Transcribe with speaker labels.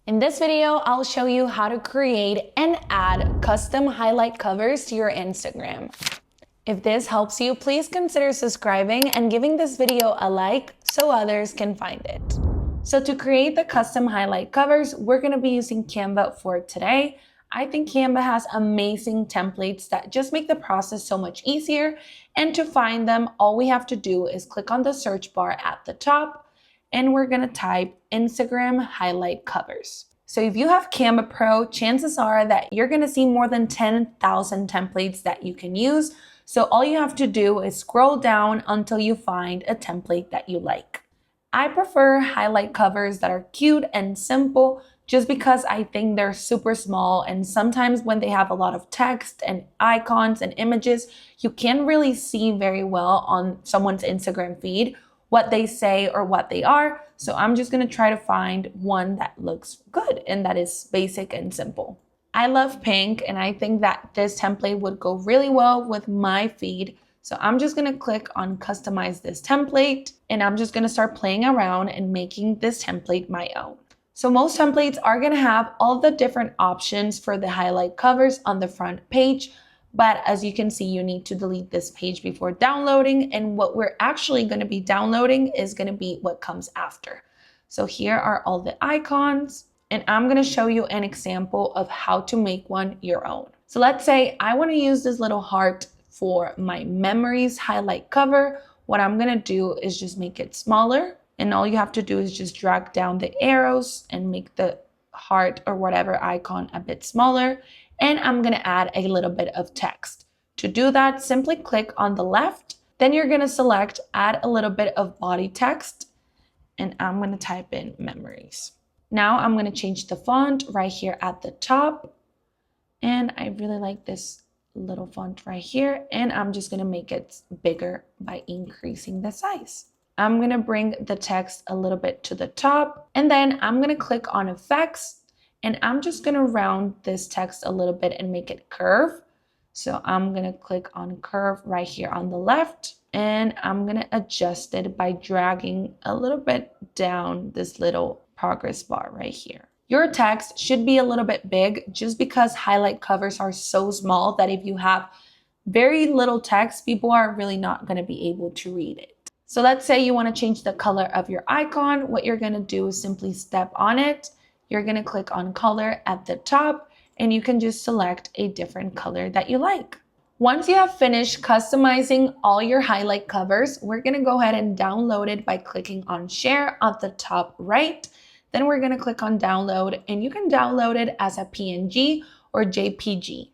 Speaker 1: In this video, I'll show you how to create and add custom highlight covers to your Instagram. If this helps you, please consider subscribing and giving this video a like so others can find it. So to create the custom highlight covers, we're going to be using Canva for today. I think Canva has amazing templates that just make the process so much easier. And to find them, all we have to do is click on the search bar at the top and we're going to type Instagram highlight covers. So if you have Canva Pro, chances are that you're going to see more than 10,000 templates that you can use. So all you have to do is scroll down until you find a template that you like. I prefer highlight covers that are cute and simple just because I think they're super small, and sometimes when they have a lot of text and icons and images, you can't really see very well on someone's Instagram feed what they say or what they are. So I'm just gonna try to find one that looks good and that is basic and simple. I love pink and I think that this template would go really well with my feed. So I'm just gonna click on customize this template and I'm just gonna start playing around and making this template my own. So most templates are gonna have all the different options for the highlight covers on the front page. But as you can see, you need to delete this page before downloading. And what we're actually going to be downloading is going to be what comes after. So here are all the icons. And I'm going to show you an example of how to make one your own. So let's say I want to use this little heart for my memories highlight cover. What I'm going to do is just make it smaller. And all you have to do is just drag down the arrows and make the heart or whatever icon a bit smaller. And I'm going to add a little bit of text. To do that, simply click on the left. Then you're going to select add a little bit of body text. And I'm going to type in memories. Now I'm going to change the font right here at the top. And I really like this little font right here. And I'm just going to make it bigger by increasing the size. I'm going to bring the text a little bit to the top. And then I'm going to click on effects. And I'm just going to round this text a little bit and make it curve. So I'm going to click on curve right here on the left. And I'm going to adjust it by dragging a little bit down this little progress bar right here. Your text should be a little bit big just because highlight covers are so small that if you have very little text, people are really not going to be able to read it. So let's say you want to change the color of your icon. What you're going to do is simply step on it. You're going to click on color at the top and you can just select a different color that you like. Once you have finished customizing all your highlight covers, we're going to go ahead and download it by clicking on share at the top right. Then we're going to click on download and you can download it as a PNG or JPG.